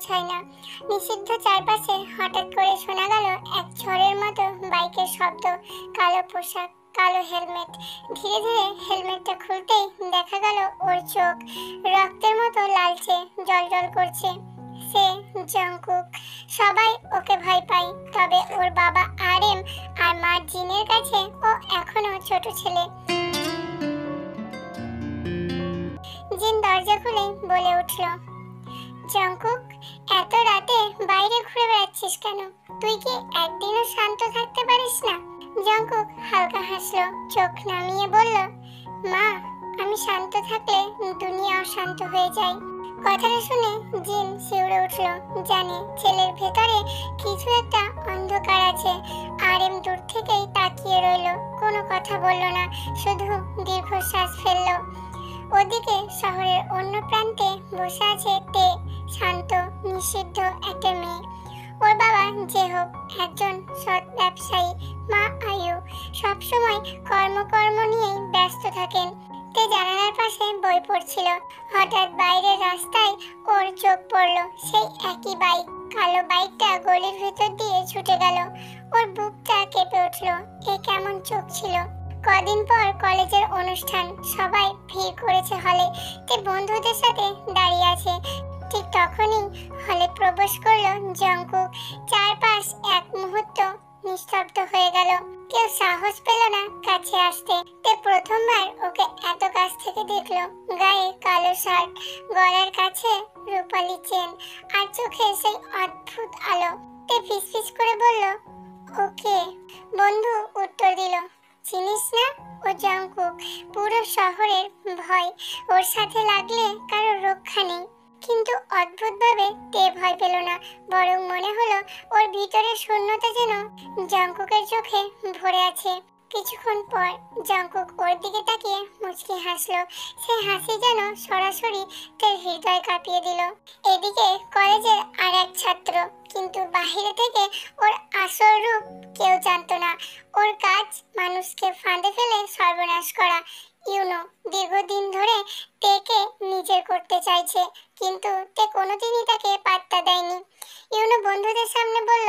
পৌঁছায় না। নিষিদ্ধ চারপাশে হঠাৎ করে শোনা গেল এক ঝড়ের মতো বাইকের শব্দ, কালো পোশাক, কালো হেলমেট। ধীরে ধীরে হেলমেটটা খুলতেই দেখা গেল ওর চোখ রক্তের মতো লালচে, জ্বলজ্বল করছে। সে জংকুক। সবাই ওকে ভয় পায়, তবে ওর বাবা আরএম আর মা জিনের কাছে ও এখনো ছোট ছেলে। জিন দরজা খুলে বলে উঠল, জংকুক, এত রাতে বাইরে ঘুরে বেড়াচ্ছিস কেন? তুই কি একদিনও শান্ত থাকতে পারিস না? জংকুক হালকা হাসলো, চোখ নামিয়ে বলল, মা, আমি শান্ত থাকলে দুনিয়াও শান্ত হয়ে যায়। কথাটা শুনে জিন শিউরে উঠল, জানে ছেলের ভেতরে কিছু একটা অন্ধকার আছে। আরএম দূর থেকেই তাকিয়ে রইল, কোনো কথা বলল না, শুধু দীর্ঘশ্বাস ফেলল। ওদিকে শহরের অন্য প্রান্তে বসে আছে তে, শান্ত নিষিদ্ধ একটা মেয়ে। ওর বাবা যে হোক একজন সৎ ব্যবসায়ী, মা আয়ু সবসময় কর্ম নিয়েই ব্যস্ত থাকেন। তে জানালার পাশে বই পড়ছিল। হঠাৎ বাইরের রাস্তায় ওর চোখ পড়ল, সেই একই বাইক। কালো বাইকটা গলির ভিতর দিয়ে ছুটে গেল। ওর বুকটা কেঁপে উঠল, এ কেমন চোখ ছিল। কদিন পর কলেজের অনুষ্ঠান, সবাই ভিড় করেছে হলে। তে বন্ধুদের সাথে দাঁড়িয়ে আছে। ঠিক তখনই হলে প্রবেশ করলো জংকুক। চারপাশ এক মুহূর্ত নিস্তব্ধ হয়ে গেল। কেউ সাহস পেল না কাছে আসতে। তে প্রথমবার ওকে এত কাছ থেকে দেখলো। গায়ে কালো শার্ট, গলার কাছে রূপালি চেন, আর চোখে সেই অদ্ভুত আলো। তে ফিসফিস করে বলল, ওকে। বন্ধু উত্তর দিল, চিনিস না, ও জংকুক। পুরো শহরের ভয় ওর সাথে লাগলে কারো রক্ষা নেই। কিন্তু অদ্ভুতভাবে তে ভয় পেল না, বরং মনে হলো ওর ভিতরে শূন্যতা যেন জংকুকের চোখে ভরে আছে। কিছুক্ষণ পর জংকুক ওর দিকে তাকিয়ে মুচকি হাসলো। সে হাসি যেন সরাসরি তার হৃদয় কাঁপিয়ে দিল। এদিকে কলেজের আর এক ছাত্র, কিন্তু বাহিরে থেকে ওর আসল রূপ কেউ জানতো না। ওর কাজ মানুষকে ফাঁদে ফেলে সর্বনাশ করা। ইউনো দীর্ঘদিন ধরে তেকে নিজের করতে চাইছে, কিন্তু তে কোনোদিনই তাকে পাত্তা দেয়নি। ইউনো বন্ধুদের সামনে বলল,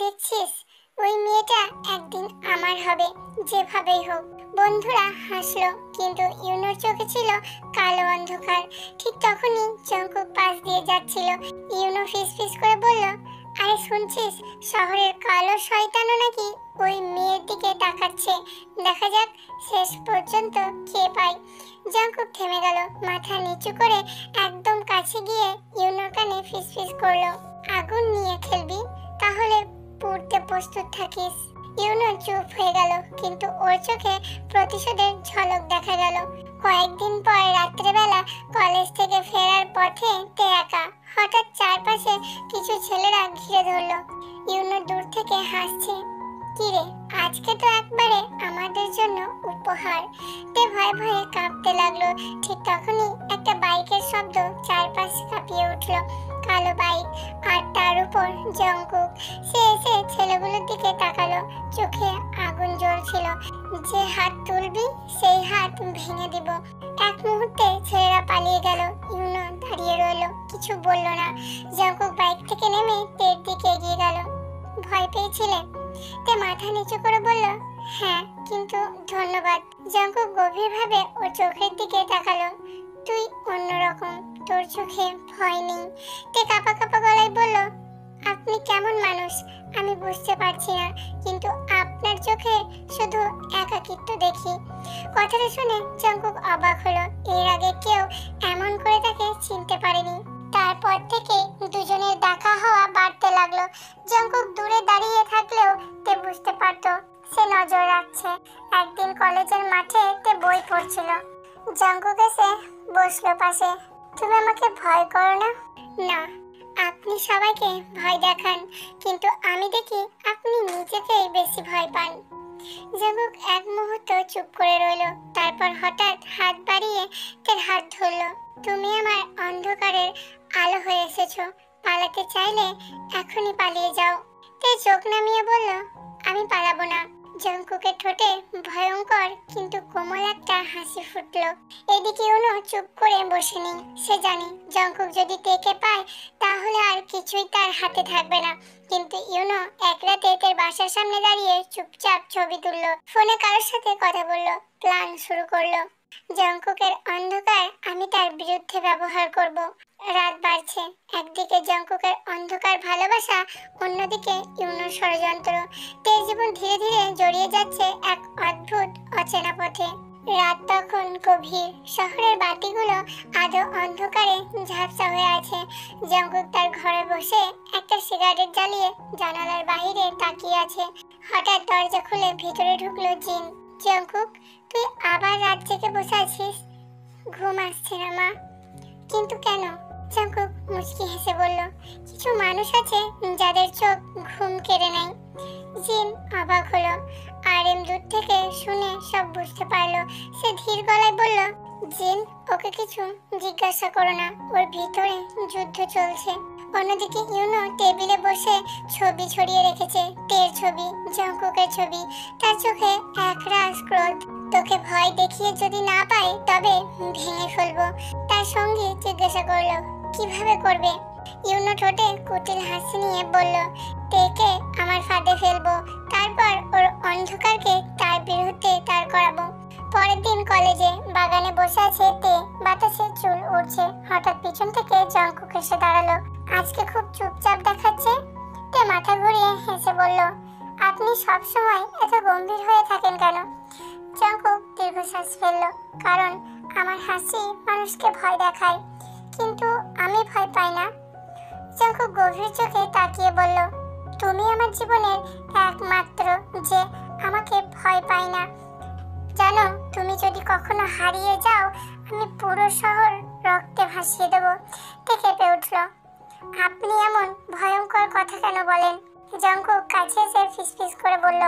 দেখছিস, ওই মেয়েটা একদিন আমার হবে, যেভাবেই হোক। বন্ধুরা হাসলো, কিন্তু ইউনোর চোখে ছিল কালো অন্ধকার। ঠিক তখনই জংকুক পাশ দিয়ে যাচ্ছিল। ইউনো ফিসফিস করে বলল, আরে শুনছিস, শহরের কালো শয়তানও নাকি ওই মেয়ের দিকে তাকাচ্ছে। দেখা যাক শেষ পর্যন্ত কে পায়। জংকুক থেমে গেল, মাথা নিচু করে একদম কাছে গিয়ে ইউনোর কানে ফিসফিস করলো, আগুন নিয়ে খেলবি? তাহলে পুড়তে প্রস্তুত থাকিস। ইউনো চুপ হয়ে গেল, কিন্তু ওর চোখে প্রতিশোধের ঝলক দেখা গেল। কয়েকদিন পর রাত্রেবেলা কলেজ থেকে ফেরার পথে তে একা। হঠাৎ চারপাশে কিছু ছেলেরা ঘিরে ধরলো। ইউনো দূর থেকে হাসছে, কিরে, আজকে তো একবারে আমাদের জন্য উপহার। তে ভয়ে ভয়ে কাঁপতে লাগলো। ঠিক তখনই একটা বাইকের শব্দ চারপাশ কাঁপিয়ে উঠল। কালো বাইক, আর তার উপর জংকুক। সে এসে ছেলেগুলোর দিকে তাকালো, চোখে আগুন জ্বলছিল। যে হাত তুলবি সেই হাত ভেঙে দিব। এক মুহূর্তে ছেলেরা পালিয়ে গেল। ইউনো দাঁড়িয়ে রইল, কিছু বলল না। জংকুক বাইক থেকে নেমে তের দিকে এগিয়ে গেল। ভয় পেয়েছিলে? তে মাথা নিচু করে বলল, হ্যাঁ, কিন্তু ধন্যবাদ। জংকুক গভীরভাবে ওর চোখের দিকে তাকালো। তুই অন্যরকম, তোর চোখে ভয় নেই। তে কাঁপা কাঁপা গলায় বলল, আপনি কেমন মানুষ আমি বুঝতে পারছি না, কিন্তু আপনার চোখে শুধু একাকিত্ব দেখি। কথাটা শুনে জংকুক অবাক হলো। এর আগে কেউ এমন করে তাকে চিনতে পারেনি। তারপর থেকে দুজনের দেখা হওয়া বাড়তে লাগলো। জংকুক দূরে দাঁড়িয়ে থাকলেও তে বুঝতে পারতো সে নজর রাখছে। একদিন কলেজের মাঠে তে বই পড়ছিল। জংকুক এসে বসলো পাশে। তুমি আমাকে ভয় করো না? না, আপনি সবাইকে ভয় দেখান, কিন্তু আমি দেখি আপনি নিজেকেই বেশি ভয় পান। জংকুক এক মুহূর্ত চুপ করে রইল, তারপর হঠাৎ হাত বাড়িয়ে তার হাত ধরল। তুমি আমার অন্ধকারের আলো হয়ে এসেছো, পালাতে চাইলে এখনই পালিয়ে যাও। তে চোখ নামিয়ে বলল, আমি পালাবো না, জঙ্কুকের ঠোঁটে ভয়ঙ্কর কিন্তু কোমল একটা হাসি ফুটলো। এদিকে ইউনো চুপ করে বসে নেই। সে জানে জঙ্কুক যদি তেকে পায় তাহলে আর কিছুই তার হাতে থাকবে না। কিন্তু ইউনো এক রাতে তের বাসার সামনে দাঁড়িয়ে চুপচাপ ছবি তুললো, ফোনে কারোর সাথে কথা বললো, প্ল্যান শুরু করলো। জঙ্কুকের অন্ধকার আমি তার বিরুদ্ধে ব্যবহার করব। রাত বাড়ছে, একদিকে জঙ্কুকের অন্ধকার ভালোবাসা, অন্যদিকে ইউনোর ষড়যন্ত্র। তের জীবন ধীরে ধীরে জড়িয়ে যাচ্ছে এক অদ্ভুত অচেনা পথে। রাত তখন গভীর, শহরের বাতিগুলো আজও অন্ধকারে ঝাপসা হয়ে আছে। জঙ্কুক তার ঘরে বসে একটা সিগারেট জ্বালিয়ে জানালার বাইরে তাকিয়ে আছে। হঠাৎ দরজা খুলে ভিতরে ঢুকলো জিন। জঙ্কুক, তুই আবার রাত জেগে বসে আছিস? ঘুম আসছে না মা। কিন্তু কেন? জঙ্কুক মুচকি হেসে বলল, কিছু মানুষ আছে যাদের চোখ ঘুম কেড়ে নেয়। জিন অবাক হলো, আরএম দূর থেকে শুনে সব বুঝতে পারলো। সে ধীর গলায় বলল, জিন, ওকে কিছু জিজ্ঞাসা করো না, ওর ভিতরে যুদ্ধ চলছে। অন্যদিকে ইউনো টেবিলে বসে ছবি ছড়িয়ে রেখেছে, তের ছবি, জঙ্কুকের ছবি। তার চোখে একরাশ ক্রোধ। তোকে ভয় দেখিয়ে যদি না পাই তবে ভেঙে ফেলবো। তার সঙ্গে জিজ্ঞাসা করলো, কিভাবে করবে? ইউনো ঠোঁটে কুটিল হাসি নিয়ে বলল, তেকে আমার ফাঁদে ফেলবো, তারপর ওর অন্ধকারকে তার বিরুদ্ধে তার করাবো। পরের দিন কলেজে বাগানে বসে আছে তে, বাতাসে চুল উড়ছে। হঠাৎ পিছন থেকে জঙ্কুক এসে দাঁড়ালো। আজকে খুব চুপচাপ দেখাচ্ছে। তে মাথা ঘুরিয়ে হেসে বলল, আপনি সবসময় এত গম্ভীর হয়ে থাকেন কেন? জঙ্কুক দীর্ঘশ্বাস ফেলল, কারণ আমার হাসি মানুষকে ভয় দেখায়, কিন্তু আমি ভয় পাই না। জঙ্কুক গভীর চোখে তাকিয়ে বলল, তুমি আমার জীবনের একমাত্র যে আমাকে ভয় পাই না। জানো, তুমি যদি কখনো হারিয়ে যাও আমি পুরো শহর রক্তে ভাসিয়ে দেব। তে কেঁপে উঠল, আপনি এমন ভয়ঙ্কর কথা কেন বলেন? জঙ্কুক কাছে এসে ফিসফিস করে বলল,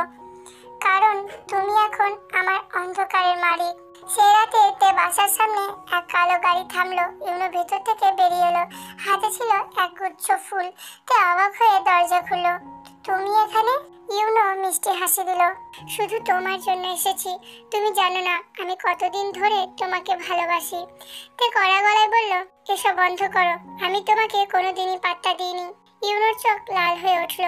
কারণ তুমি এখন আমার অন্ধকারের মালিক। সেই রাতে তে বাসার সামনে এক কালো গাড়ি থামলো। ইউনো ভেতর থেকে বেরিয়ে এলো, হাতে ছিল এক গুচ্ছ ফুল। তে অবাক হয়ে দরজা খুললো। তুমি এখানে? ইউনো মিষ্টি হাসি দিল, শুধু তোমার জন্য এসেছি। তুমি জানো না আমি কতদিন ধরে তোমাকে ভালোবাসি। তে কড়া গলায় বলল, এসব বন্ধ করো, আমি তোমাকে কোনোদিনই পাত্তা দিইনি। ইউনোর চোখ লাল হয়ে উঠল।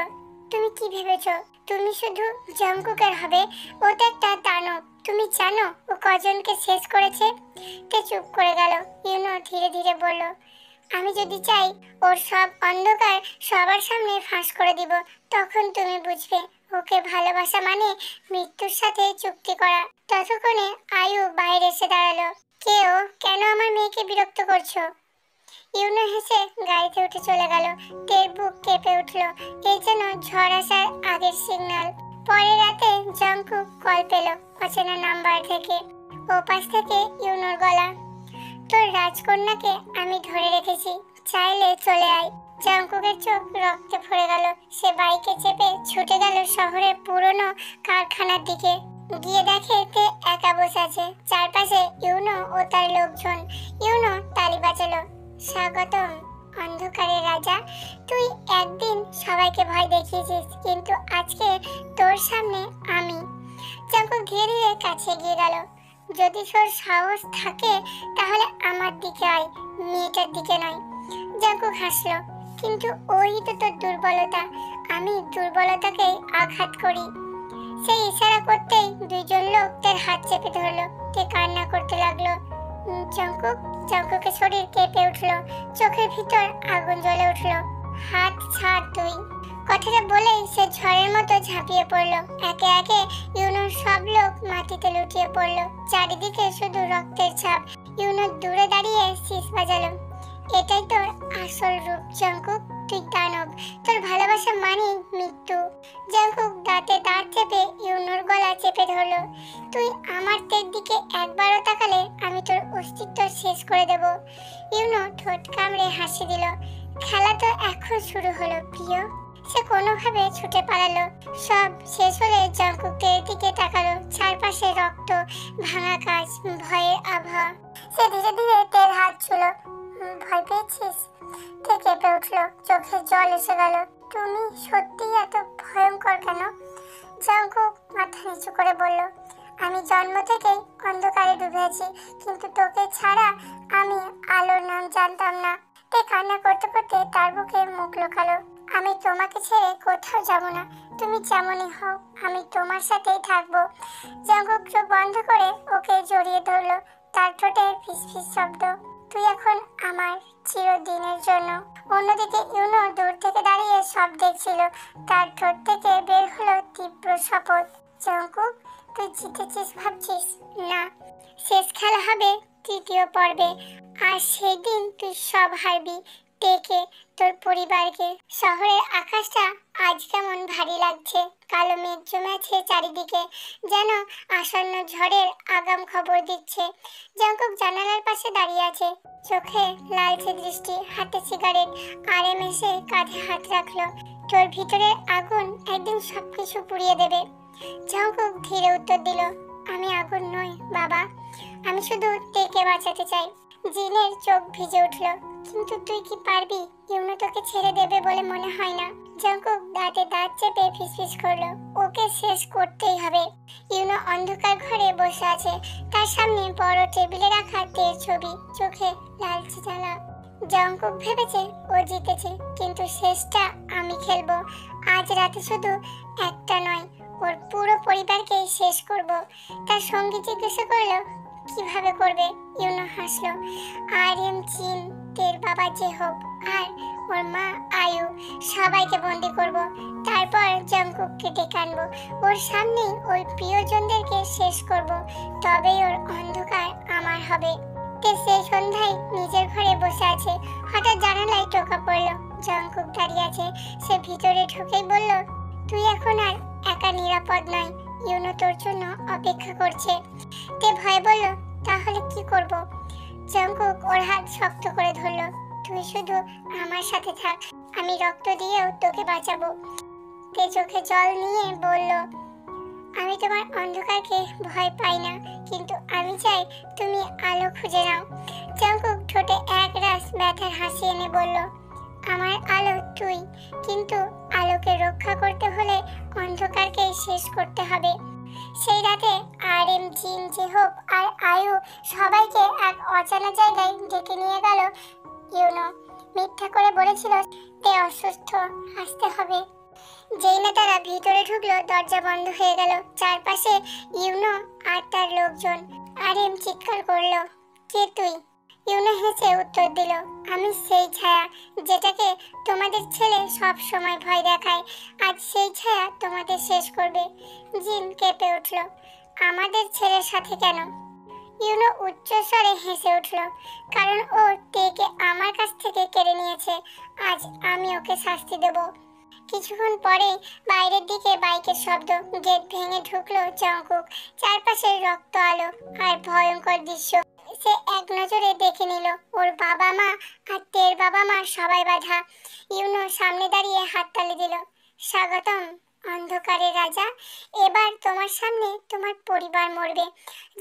তুমি কি ভেবেছো তুমি শুধু জঙ্কুকের হবে? ও তো একটা দানব। তুমি জানো ও কজনকে শেষ করেছে? তে চুপ করে গেল। ইউনো ধীরে ধীরে বলল, আমি যদি চাই ওর সব অন্ধকার সবার সামনে ফাঁস করে দিব, তখন তুমি বুঝবে ওকে ভালোবাসা মানে মৃত্যুর সাথে চুক্তি করা। ততক্ষণে আয়ু বাইরে এসে দাঁড়ালো। কে ও? কেন আমার মেয়েকে বিরক্ত করছো? ইউনো হেসে গাড়িতে উঠে চলে গেল। তের বুক কেঁপে উঠল, এই যেন ঝড় আসার আগের সিগন্যাল। পরের রাতে জঙ্কুক কল পেল অচেনা নাম্বার থেকে। ওপাশ থেকে ইউনোর গলা, তোর রাজকন্যাকে আমি ধরে রেখেছি, চাইলে চলে আয়। জঙ্কুকের চোখ রক্তে ভরে গেল। সে বাইকে চেপে ছুটে গেল শহরের পুরনো কারখানার দিকে। গিয়ে দেখে তে একা বসে আছে, চারপাশে ইউনো ও তার লোকজন। ইউনো তালি বাজালো, স্বাগতম অন্ধকারের রাজা। তুই একদিন সবাইকে ভয় দেখিয়েছিস, কিন্তু আজকে তোর সামনে আমি। জঙ্কুক ধীরে ধীরে কাছে গিয়ে গেল। যদি তোর সাহস থাকে তাহলে আমার দিকে আয়, মেয়েটার দিকে নয়। জঙ্কুক হাসলো, কিন্তু ওই তো তোর দুর্বলতা। আমি দুর্বলতাকে আঘাত করি। সেই ইশারা করতেই দুইজন লোক তার হাত চেপে ধরলো। তে কান্না করতে লাগলো। জঙ্কুকের শরীর কেঁপে উঠলো, চোখের ভিতর আগুন জ্বলে উঠলো। হাত ছাড় তুই। কথাটা বলেই সে ঝড়ের মতো ঝাঁপিয়ে পড়লো। একে একে ইউনোর সব লোক মাটিতে লুটিয়ে পড়লো। চারিদিকে শুধু রক্তের ছাপ। ইউনো দূরে দাঁড়িয়ে শীষ বাজালো, এটাই তোর আসল রূপ জঙ্কুক, তুই দানব। তোর ভালোবাসা মানে মৃত্যু। জঙ্কুক দাঁতে দাঁত চেপে ইউনোর গলা চেপে ধরলো, তুই আমার তের দিকে একবারও তাকালে আমি তোর অস্তিত্ব শেষ করে দেব। ইউনো ঠোঁট কামড়ে হাসি দিল, খেলা তো এখন শুরু হলো প্রিয়। সে কোনোভাবে ছুটে পালালো। সব শেষ হলে জঙ্কুক তের দিকে তাকালো, চারপাশে রক্ত, ভাঙা কাঁচ, ভয়ের আভা। সে ধীরে ধীরে তের হাত ছুঁলো। ভয় পেয়েছিস? তে কেঁপে উঠলো, চোখে জল এসে গেল। তুমি সত্যি এত ভয়ঙ্কর কেন? জঙ্কুক মাথা নিচু করে বলল, আমি জন্ম থেকেই অন্ধকারে ডুবে আছি, কিন্তু তোকে ছাড়া আমি আলোর নাম জানতাম না। তে কান্না করতে করতে তার বুকে মুখ লুকালো। আমি তোমাকে ছেড়ে কোথাও যাব না, তুমি যেমনই হও আমি তোমার সাথেই থাকবো। জঙ্কুক চোখ বন্ধ করে ওকে জড়িয়ে ধরলো, তার ঠোঁটে ফিসফিস শব্দ, তুই এখন আমার চিরদিনের জন্য। অন্যদিকে ইউনো দূর থেকে দাঁড়িয়ে সব দেখছিল। তার ঠোঁট থেকে বের হলো তীব্র শপথ, জঙ্কুক তুই জিতেছিস ভাবছিস না, শেষ খেলা হবে তৃতীয় পর্বে, আর সেই দিন তুই সব হারবি। দেখে তোর পরিবারকে। শহরের আকাশটা আজ কেমন ভারী লাগছে, কালো মেঘ জমে আছে চারিদিকে, যেন আসন্ন ঝড়ের আগাম খবর দিচ্ছে। জঙ্কুক জানালার পাশে দাঁড়িয়ে আছে, চোখে লালচে দৃষ্টি, হাতে সিগারেট, আর এসে কাঁধে হাত রাখলো। তোর ভিতরের আগুন একদিন সবকিছু পুড়িয়ে দেবে। জঙ্কুক ধীরে উত্তর দিল, আমি আগুন নই বাবা, আমি শুধু তেকে বাঁচাতে চাই। জিনের চোখ ভিজে উঠল, কিন্তু তুই কি পারবি? ইউনো তোকে ছেড়ে দেবে বলে মনে হয় না। জঙ্কুক দাঁতে দাঁত চেপে ফিসফিস করলো, ওকে শেষ করতেই হবে। ইউনো অন্ধকার ঘরে বসে আছে, তার সামনে বড় টেবিলে রাখা তের ছবি, চোখে লালচে জ্বালা। জঙ্কুক ভেবেছে ও জিতেছে, কিন্তু শেষটা আমি খেলবো। আজ রাতে শুধু একটা নয়, ওর পুরো পরিবারকে শেষ করব। তার সঙ্গী জিজ্ঞাসা করলো, কিভাবে করবে? ইউনো হাসলো, আরএম জিন, তের বাবা যে হোক, আর ওর মা আয়ু, সবাইকে বন্দি করব। তারপর জঙ্কুককে ডেকে আনবো, ওর সামনেই ওর প্রিয়জনদেরকে শেষ করব। তবেই ওর অন্ধকার আমার হবে। তে সেই সন্ধ্যায় নিজের ঘরে বসে আছে, হঠাৎ জানালায় টোকা পড়লো। জঙ্কুক দাঁড়িয়ে আছে, সে ভিতরে ঢুকেই বলল, তুই এখন আর একা নিরাপদ নয়, ইউনো তোর জন্য অপেক্ষা করছে। তে ভয় বলল, তাহলে কি করব? জঙ্কুক ওর হাত শক্ত করে ধরলো, তুই শুধু আমার সাথে থাক, আমি রক্ত দিয়েও তোকে বাঁচাবো। তে চোখে জল নিয়ে বলল, আমি তোমার অন্ধকারকে ভয় পাই না, কিন্তু আমি চাই তুমি আলো খুঁজে নাও। জঙ্কুক ঠোঁটে এক রাস ব্যথার হাসি এনে বলল, আমার আলো তুই, কিন্তু আলোকে রক্ষা করতে হলে অন্ধকারকে শেষ করতে হবে। সেই রাতে আরএম জিন যে হোক আর আয়ু সবাইকে এক অজানা জায়গায় ডেকে নিয়ে গেল। ইউনো মিথ্যা করে বলেছিল তে অসুস্থ, আসতে হবে। যেই না তারা ভিতরে ঢুকলো, দরজা বন্ধ হয়ে গেল। চারপাশে ইউনো আর তার লোকজন। আরএম চিৎকার করলো, কে তুই? ইউনো হেসে উত্তর দিল, আমি সেই ছায়া যেটাকে তোমাদের ছেলে সব সময় ভয় দেখায়। আজ সেই ছায়া তোমাদের শেষ করবে। জিন কেঁপে উঠল, আমাদের ছেলের সাথে কেন? ইউনো উচ্চ স্বরে হেসে উঠল, কারণ ও তেকে আমার কাছ থেকে কেড়ে নিয়েছে। আজ আমি ওকে শাস্তি দেব। কিছুক্ষণ পরে বাইরের দিকে বাইকের শব্দ, গেট ভেঙে ঢুকলো জঙ্কুক। চারপাশে রক্ত, আলো আর ভয়ঙ্কর দৃশ্য। সে এক নজরে দেখে নিল, ওর বাবা মা আর তের বাবা মা সবাই বাধা। ইউনো সামনে দাঁড়িয়ে হাততালি দিল, স্বাগতম অন্ধকারের রাজা, এবার তোমার সামনে তোমার পরিবার মরবে।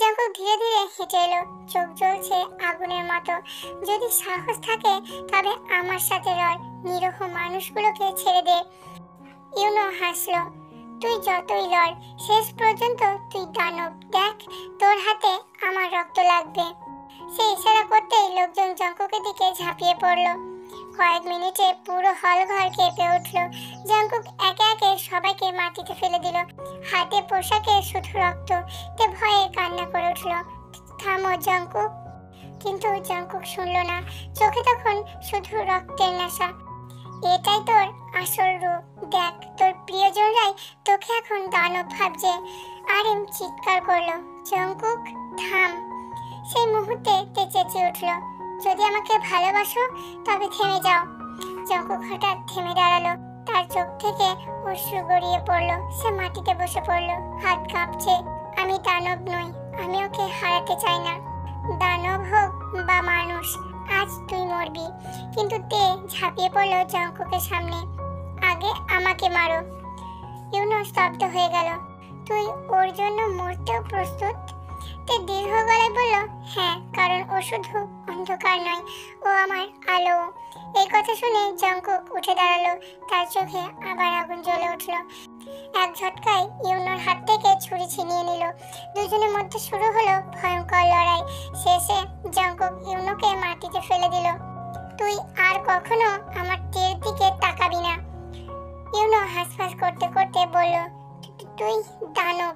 জঙ্কুক ধীরে ধীরে হেঁটে এলো, চোখ জ্বলছে আগুনের মতো। যদি সাহস থাকে তবে আমার সাথে লড়, নিরীহ মানুষগুলোকে ছেড়ে দে। ইউনো হাসলো, তুই যতই লড়, শেষ পর্যন্ত তুই দানব। দেখ, তোর হাতে আমার রক্ত লাগবে। সে ইশারা করতেই লোকজন জঙ্কুকের দিকে ঝাঁপিয়ে পড়লো। কয়েক মিনিটে পুরো হল ঘর কেঁপে উঠল। জঙ্কুক একে একে সবাইকে মাটিতে ফেলে দিল, হাতে পোশাকে শুধু রক্ত। তে ভয়ে কান্না করে উঠল, থামো জঙ্কুক। কিন্তু জঙ্কুক শুনল না, চোখে তখন শুধু রক্তের নেশা। এটাই তোর আসল রূপ, দেখ তোর প্রিয়জনরাই তোকে এখন দানব ভাবছে। আরএম চিৎকার করলো, জঙ্কুক থাম। সেই মুহূর্তে তে চেঁচিয়ে উঠল, যদি আমাকে ভালোবাসো তবে থেমে যাও। জঙ্কুক হঠাৎ থেমে দাঁড়ালো, তার চোখ থেকে অশ্রু গড়িয়ে পড়লো। সে মাটিতে বসে পড়লো, হাত কাঁপছে। আমি দানব নই, আমি ওকে হারাতে চাই না। দানব হোক বা মানুষ, আজ তুই মরবি। কিন্তু তে ঝাঁপিয়ে পড়লো জঙ্কুকের সামনে, আগে আমাকে মারো। ইউনো স্তব্ধ হয়ে গেল, তুই ওর জন্য মরতেও প্রস্তুত? তে দীর্ঘ গলায় বলল, হ্যাঁ, কারণ ও শুধু অন্ধকার নয়, ও আমার আলো। এই কথা শুনে জঙ্কুক উঠে দাঁড়ালো, তার চোখে আবার আগুন জ্বলে উঠল। এক ঝটকায় ইউনোর হাত থেকে ছুরি ছিনিয়ে নিল। দুজনের মধ্যে শুরু হলো ভয়ঙ্কর লড়াই। শেষে জঙ্কুক ইউনোকে মাটিতে ফেলে দিল। তুই আর কখনো আমার তীর দিকে তাকাবি না, ইউনো হাসফাস করতে করতে বলল। তুই দানব।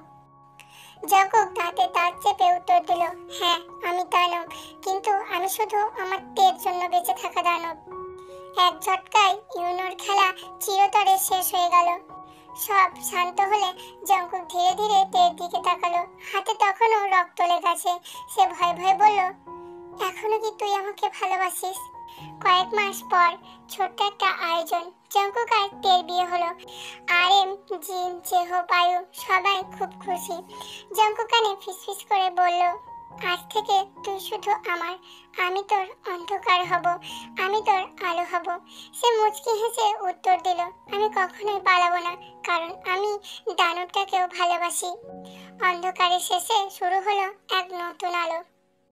জঙ্কুক দাঁতে দাঁত চেপে উত্তর দিল, হ্যাঁ আমি দানব, কিন্তু আমি শুধু আমার তীর জন্য বেঁচে থাকা দানব। এক ঝটকায় ইউনোর খেলা চিরতরে শেষ হয়ে গেল। সব শান্ত হলে জঙ্কুক ধীরে ধীরে তের দিকে তাকালো। হাতে তখনও রক্ত লেগে আছে। সে ভয়ে ভয়ে বলল, এখনো কি তুই আমাকে ভালোবাসিস? কয়েক মাস পর ছোট্ট একটা আয়োজন, জঙ্কুক আর তের বিয়ে হলো। আরএম, জিন, জেহো, পায়ু সবাই খুব খুশি। জঙ্কুক কানে ফিসফিস করে বলল, আজ থেকে তুই শুধু আমার, আমি তোর অন্ধকার হব, আমি তোর আলো হব। সে মুচকি হেসে উত্তর দিল, আমি কখনোই পালাবো না, কারণ আমি দানবটাকেও ভালোবাসি। অন্ধকারের শেষে শুরু হলো এক নতুন আলো।